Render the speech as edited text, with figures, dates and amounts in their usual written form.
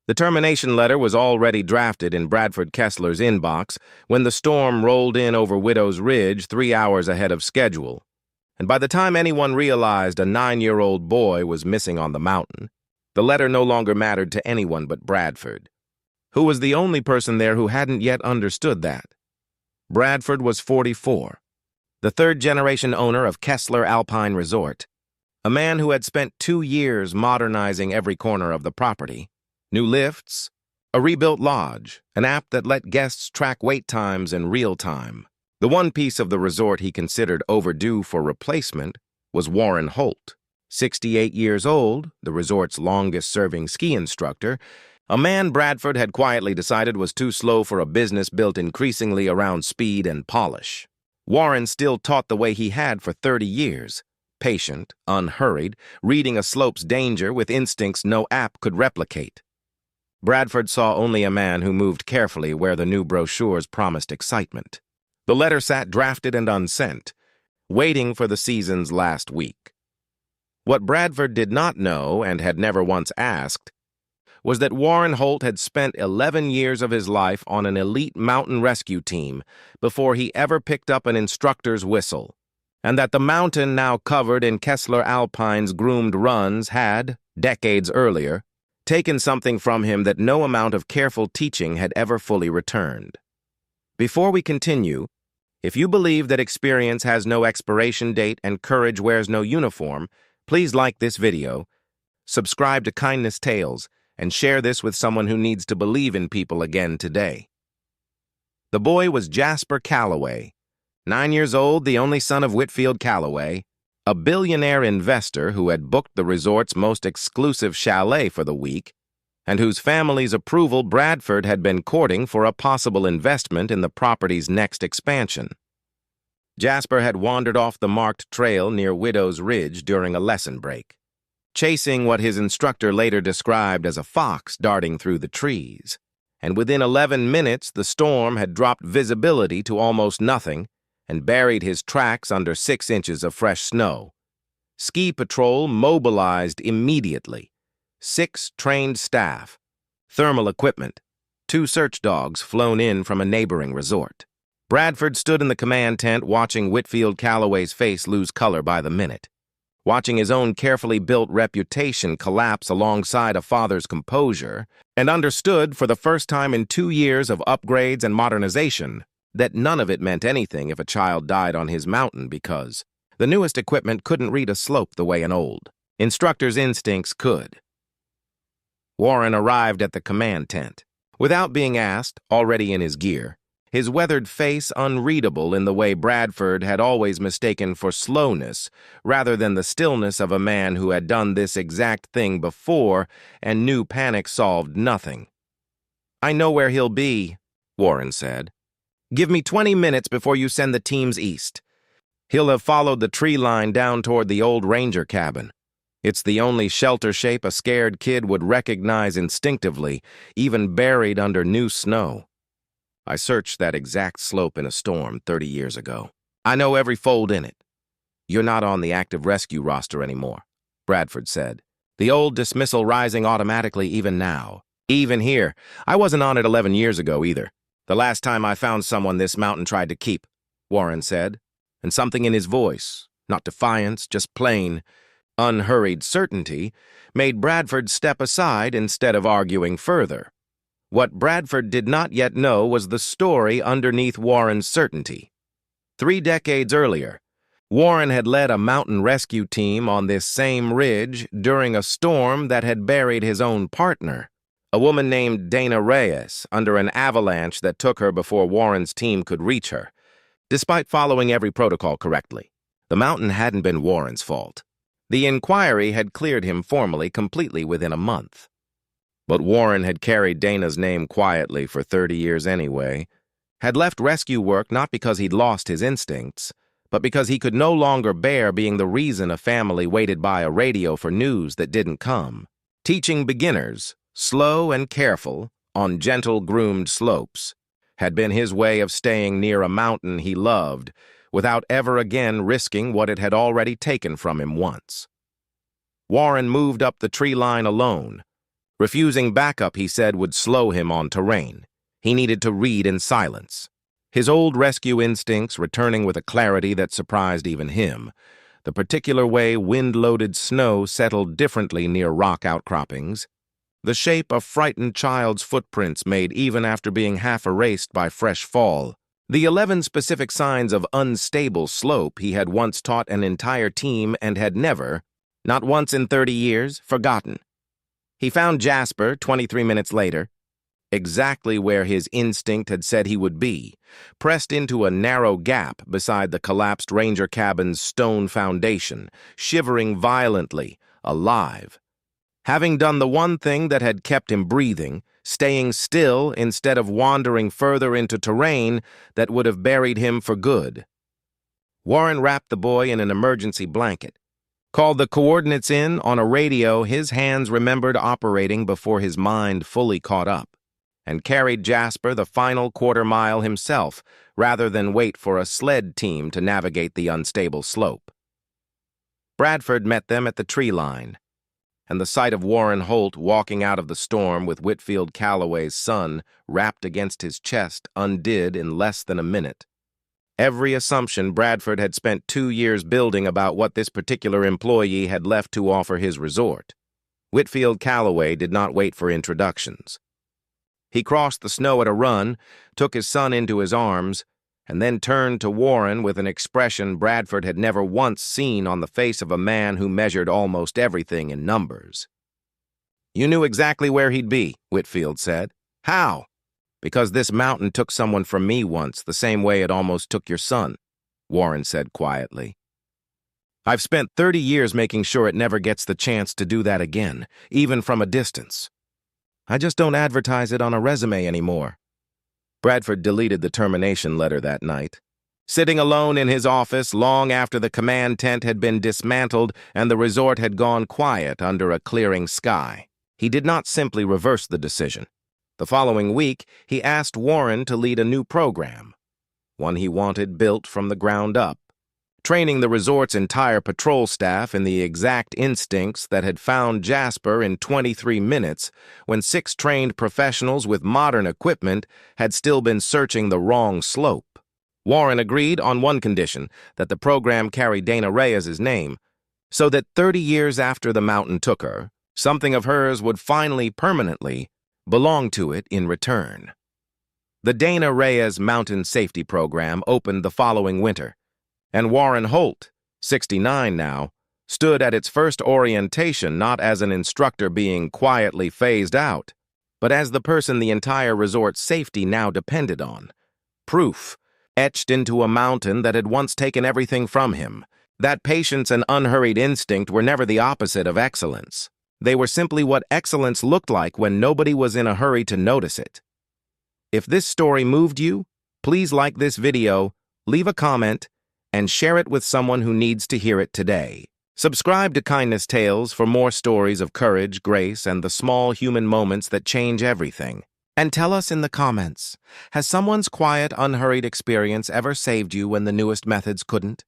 The termination letter was already drafted in Bradford Kessler's inbox when the storm rolled in over Widow's Ridge 3 hours ahead of schedule. And by the time anyone realized a 9-year-old boy was missing on the mountain, the letter no longer mattered to anyone but Bradford, who was the only person there who hadn't yet understood that. Bradford was 44, the third-generation owner of Kessler Alpine Resort, a man who had spent 2 years modernizing every corner of the property. New lifts, a rebuilt lodge, an app that let guests track wait times in real time. The one piece of the resort he considered overdue for replacement was Warren Holt, 68 years old, the resort's longest-serving ski instructor, a man Bradford had quietly decided was too slow for a business built increasingly around speed and polish. Warren still taught the way he had for 30 years, patient, unhurried, reading a slope's danger with instincts no app could replicate. Bradford saw only a man who moved carefully where the new brochures promised excitement. The letter sat drafted and unsent, waiting for the season's last week. What Bradford did not know, and had never once asked, was that Warren Holt had spent 11 years of his life on an elite mountain rescue team before he ever picked up an instructor's whistle, and that the mountain now covered in Kessler Alpine's groomed runs had, decades earlier, taken something from him that no amount of careful teaching had ever fully returned. Before we continue, if you believe that experience has no expiration date and courage wears no uniform, please like this video, subscribe to Kindness Tales, and share this with someone who needs to believe in people again today. The boy was Jasper Calloway, 9 years old, the only son of Whitfield Calloway, a billionaire investor who had booked the resort's most exclusive chalet for the week, and whose family's approval Bradford had been courting for a possible investment in the property's next expansion. Jasper had wandered off the marked trail near Widow's Ridge during a lesson break, chasing what his instructor later described as a fox darting through the trees, and within 11 minutes the storm had dropped visibility to almost nothing and buried his tracks under 6 inches of fresh snow. Ski Patrol mobilized immediately. 6 trained staff, thermal equipment, 2 search dogs flown in from a neighboring resort. Bradford stood in the command tent watching Whitfield Calloway's face lose color by the minute, watching his own carefully built reputation collapse alongside a father's composure, and understood for the first time in 2 years of upgrades and modernization that none of it meant anything if a child died on his mountain because the newest equipment couldn't read a slope the way an old instructor's instincts could. Warren arrived at the command tent, without being asked, already in his gear, his weathered face unreadable in the way Bradford had always mistaken for slowness rather than the stillness of a man who had done this exact thing before and knew panic solved nothing. "I know where he'll be," Warren said. "Give me 20 minutes before you send the teams east. He'll have followed the tree line down toward the old ranger cabin. It's the only shelter shape a scared kid would recognize instinctively, even buried under new snow. I searched that exact slope in a storm 30 years ago. I know every fold in it." "You're not on the active rescue roster anymore," Bradford said, the old dismissal rising automatically even now. "Even here, I wasn't on it 11 years ago either. The last time I found someone this mountain tried to keep," Warren said, and something in his voice, not defiance, just plain, unhurried certainty, made Bradford step aside instead of arguing further. What Bradford did not yet know was the story underneath Warren's certainty. 3 decades earlier, Warren had led a mountain rescue team on this same ridge during a storm that had buried his own partner, a woman named Dana Reyes, under an avalanche that took her before Warren's team could reach her. Despite following every protocol correctly, the mountain hadn't been Warren's fault. The inquiry had cleared him formally completely within a month. But Warren had carried Dana's name quietly for 30 years anyway, had left rescue work not because he'd lost his instincts, but because he could no longer bear being the reason a family waited by a radio for news that didn't come. Teaching beginners, slow and careful, on gentle groomed slopes, had been his way of staying near a mountain he loved without ever again risking what it had already taken from him once. Warren moved up the tree line alone, Refusing backup, he said, would slow him on terrain. He needed to read in silence. His old rescue instincts returning with a clarity that surprised even him. The particular way wind-loaded snow settled differently near rock outcroppings. The shape a frightened child's footprints made even after being half erased by fresh fall. The 11 specific signs of unstable slope he had once taught an entire team and had never, not once in 30 years, forgotten. He found Jasper 23 minutes later, exactly where his instinct had said he would be, pressed into a narrow gap beside the collapsed ranger cabin's stone foundation, shivering violently, alive. Having done the one thing that had kept him breathing, staying still instead of wandering further into terrain that would have buried him for good. Warren wrapped the boy in an emergency blanket, called the coordinates in on a radio his hands remembered operating before his mind fully caught up, and carried Jasper the final quarter-mile himself rather than wait for a sled team to navigate the unstable slope. Bradford met them at the tree line, and the sight of Warren Holt walking out of the storm with Whitfield Calloway's son wrapped against his chest undid in less than a minute. Every assumption Bradford had spent 2 years building about what this particular employee had left to offer his resort. Whitfield Calloway did not wait for introductions. He crossed the snow at a run, took his son into his arms, and then turned to Warren with an expression Bradford had never once seen on the face of a man who measured almost everything in numbers. "You knew exactly where he'd be," Whitfield said. "How?" "Because this mountain took someone from me once, the same way it almost took your son," Warren said quietly. "I've spent 30 years making sure it never gets the chance to do that again, even from a distance. I just don't advertise it on a resume anymore." Bradford deleted the termination letter that night. Sitting alone in his office long after the command tent had been dismantled and the resort had gone quiet under a clearing sky, he did not simply reverse the decision. The following week, he asked Warren to lead a new program, one he wanted built from the ground up, training the resort's entire patrol staff in the exact instincts that had found Jasper in 23 minutes when 6 trained professionals with modern equipment had still been searching the wrong slope. Warren agreed on one condition, that the program carry Dana Reyes's name, so that 30 years after the mountain took her, something of hers would finally permanently belong to it in return. The Dana Reyes Mountain Safety Program opened the following winter, and Warren Holt, 69 now, stood at its first orientation not as an instructor being quietly phased out, but as the person the entire resort's safety now depended on. Proof, etched into a mountain that had once taken everything from him, that patience and unhurried instinct were never the opposite of excellence. They were simply what excellence looked like when nobody was in a hurry to notice it. If this story moved you, please like this video, leave a comment, and share it with someone who needs to hear it today. Subscribe to Kindness Tales for more stories of courage, grace, and the small human moments that change everything. And tell us in the comments, has someone's quiet, unhurried experience ever saved you when the newest methods couldn't?